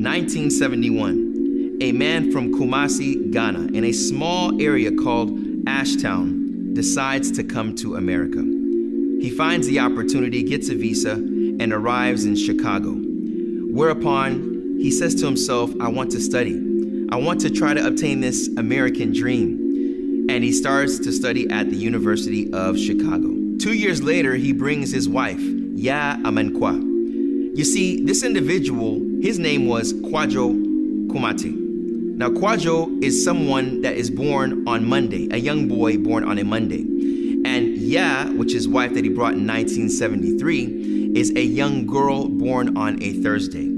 1971, a man from Kumasi, Ghana, in a small area called Ashtown, decides to come to America. He finds the opportunity, gets a visa, and arrives in Chicago. Whereupon he says to himself, I want to study. I want to try to obtain this American dream. And he starts to study at the University of Chicago. 2 years later, he brings his wife, Ya Amankwa. You see, this individual, his name was Kwajo Kumate. Now, Kwajo is someone that is born on Monday, a young boy born on a Monday. And Ya, which is wife that he brought in 1973, is a young girl born on a Thursday.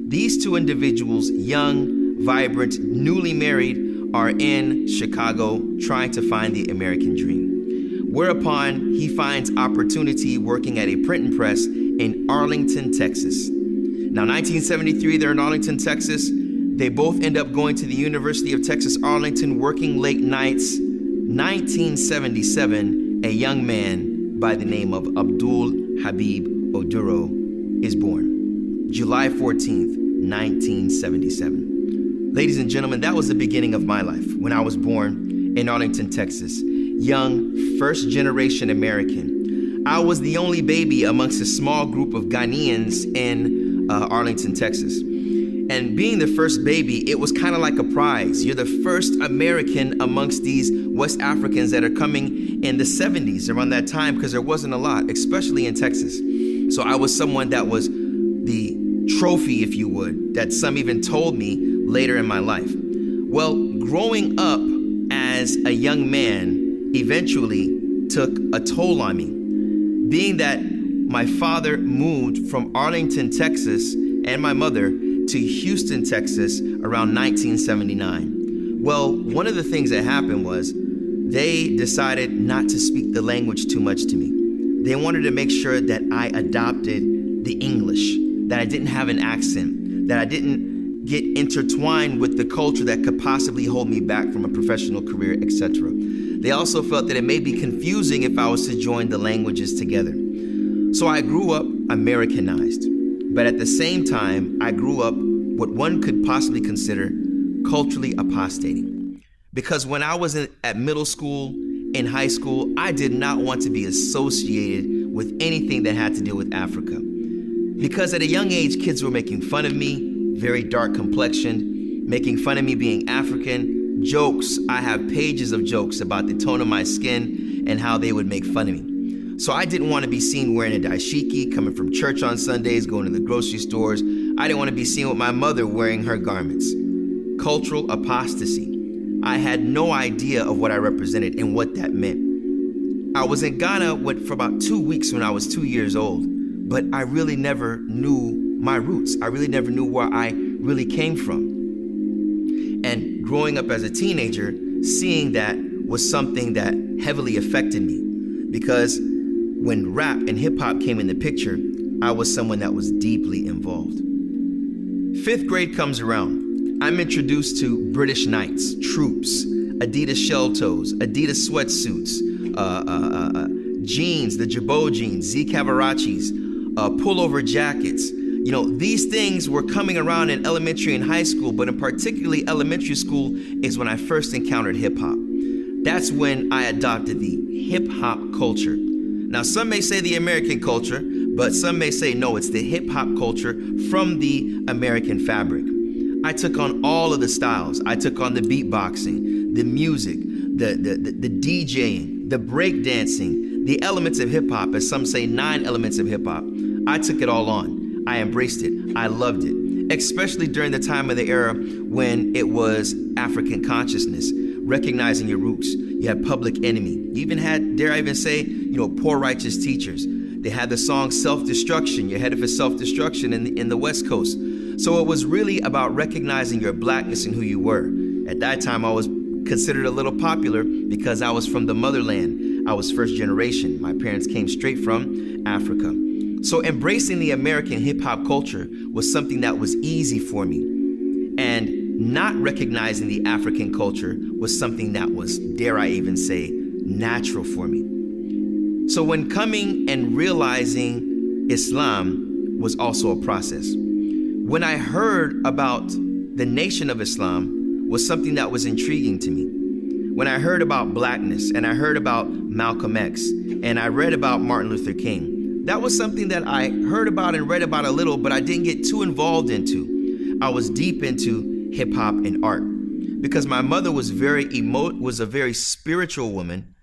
These two individuals, young, vibrant, newly married, are in Chicago trying to find the American dream. Whereupon he finds opportunity working at a printing press in Arlington, Texas. Now, 1973, they're in Arlington, Texas. They both end up going to the University of Texas, Arlington, working late nights. 1977, a young man by the name of Abdullah Oduro is born. July 14th, 1977. Ladies and gentlemen, that was the beginning of my life when I was born in Arlington, Texas. Young, first-generation American. I was the only baby amongst a small group of Ghanaians in Arlington, Texas. And being the first baby, it was kind of like a prize. You're the first American amongst these West Africans that are coming in the 70s, around that time, because there wasn't a lot, especially in Texas. So I was someone that was the trophy, if you would, that some even told me later in my life. Well, growing up as a young man eventually took a toll on me, being that my father moved from Arlington, Texas, and my mother to Houston, Texas around 1979. Well, one of the things that happened was they decided not to speak the language too much to me. They wanted to make sure that I adopted the English, that I didn't have an accent, that I didn't get intertwined with the culture that could possibly hold me back from a professional career, etc. They also felt that it may be confusing if I was to join the languages together. So I grew up Americanized, but at the same time, I grew up what one could possibly consider culturally apostating. Because when I was at middle school, in high school, I did not want to be associated with anything that had to do with Africa. Because at a young age, kids were making fun of me, very dark complexioned, making fun of me being African, jokes. I have pages of jokes about the tone of my skin and how they would make fun of me. So I didn't want to be seen wearing a dashiki, coming from church on Sundays, going to the grocery stores. I didn't want to be seen with my mother wearing her garments. Cultural apostasy. I had no idea of what I represented and what that meant. I was in Ghana for about 2 weeks when I was 2 years old, but I really never knew my roots. I really never knew where I really came from. And growing up as a teenager, seeing that was something that heavily affected me, because when rap and hip hop came in the picture, I was someone that was deeply involved. 5th grade comes around. I'm introduced to British Knights, troops, Adidas shell toes, Adidas sweatsuits, jeans, the Jabot jeans, Z Cavaraccis, pullover jackets. You know, these things were coming around in elementary and high school, but in particularly elementary school is when I first encountered hip hop. That's when I adopted the hip hop culture. Now, some may say the American culture, but some may say, no, it's the hip hop culture from the American fabric. I took on all of the styles. I took on the beatboxing, the music, the DJing, the breakdancing, the elements of hip hop, as some say 9 elements of hip hop. I took it all on. I embraced it. I loved it, especially during the time of the era when it was African consciousness, recognizing your roots. You had Public Enemy. You even had, dare I even say, Poor Righteous Teachers. They had the song Self-Destruction. You're headed for self-destruction in the West Coast. So it was really about recognizing your blackness and who you were. At that time, I was considered a little popular because I was from the motherland. I was first generation. My parents came straight from Africa. So embracing the American hip hop culture was something that was easy for me. And not recognizing the African culture was something that was, dare I even say, natural for me. So when coming and realizing Islam was also a process. When I heard about the Nation of Islam was something that was intriguing to me. When I heard about blackness and I heard about Malcolm X and I read about Martin Luther King, that was something that I heard about and read about a little, but I didn't get too involved into. I was deep into hip hop and art because my mother was was a very spiritual woman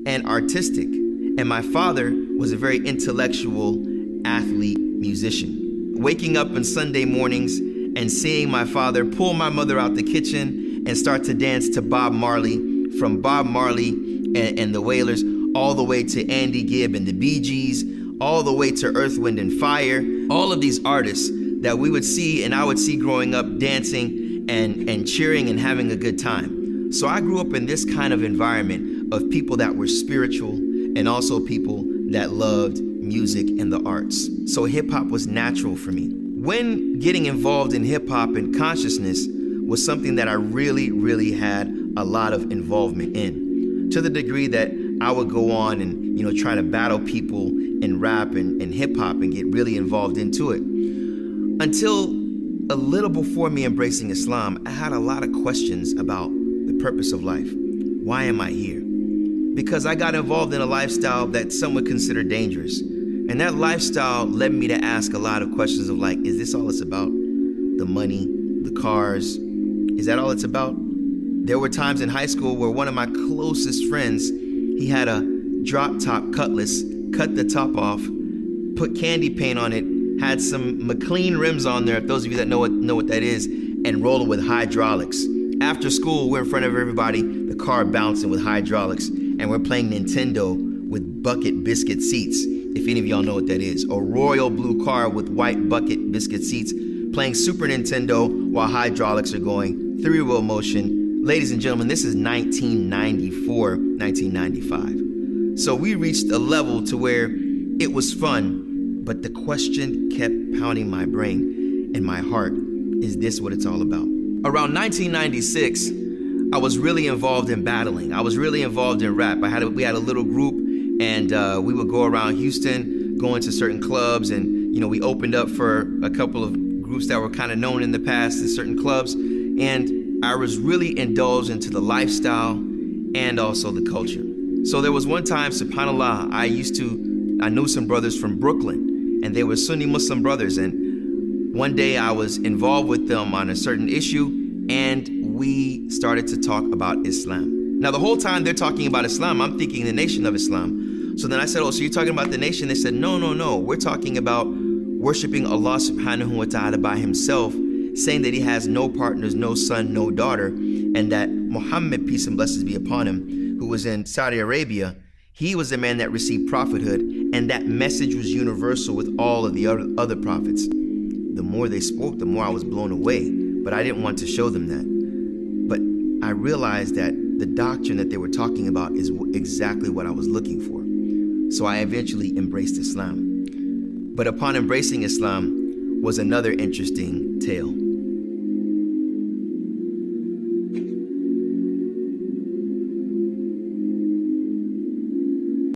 and artistic, and my father was a very intellectual athlete musician. Waking up on Sunday mornings and seeing my father pull my mother out the kitchen and start to dance to Bob Marley, from Bob Marley and the Wailers, all the way to Andy Gibb and the Bee Gees, all the way to Earth, Wind and Fire, all of these artists that we would see and I would see growing up dancing and cheering and having a good time. So I grew up in this kind of environment of people that were spiritual and also people that loved music and the arts. So hip hop was natural for me. When getting involved in hip hop and consciousness was something that I really had a lot of involvement in, to the degree that I would go on and try to battle people in rap and hip hop and get really involved into it. Until a little before me embracing Islam, I had a lot of questions about the purpose of life. Why am I here? Because I got involved in a lifestyle that some would consider dangerous. And that lifestyle led me to ask a lot of questions of like, is this all it's about? The money, the cars, is that all it's about? There were times in high school where one of my closest friends, he had a drop top cutlass, cut the top off, put candy paint on it, had some McLean rims on there, if those of you that know what that is, and roll it with hydraulics. After school, we're in front of everybody, the car bouncing with hydraulics, and we're playing Nintendo with bucket biscuit seats, if any of y'all know what that is. A royal blue car with white bucket biscuit seats, playing Super Nintendo while hydraulics are going, three-wheel motion. Ladies and gentlemen, this is 1994, 1995. So we reached a level to where it was fun, but the question kept pounding my brain and my heart, is this what it's all about? Around 1996, I was really involved in battling. I was really involved in rap. We had a little group, and we would go around Houston, going to certain clubs, and we opened up for a couple of groups that were kind of known in the past in certain clubs, and I was really indulged into the lifestyle and also the culture. So there was one time, subhanAllah, I knew some brothers from Brooklyn, and they were Sunni Muslim brothers, and one day I was involved with them on a certain issue, and we started to talk about Islam. Now, the whole time they're talking about Islam, I'm thinking the Nation of Islam. So then I said, oh, so you're talking about the nation? They said, no, we're talking about worshiping Allah subhanahu wa ta'ala by himself, saying that he has no partners, no son, no daughter, and that Muhammad, peace and blessings be upon him, who was in Saudi Arabia, he was the man that received prophethood, and that message was universal with all of the other prophets. The more they spoke, the more I was blown away, but I didn't want to show them that. But I realized that the doctrine that they were talking about is exactly what I was looking for. So I eventually embraced Islam. But upon embracing Islam was another interesting tale.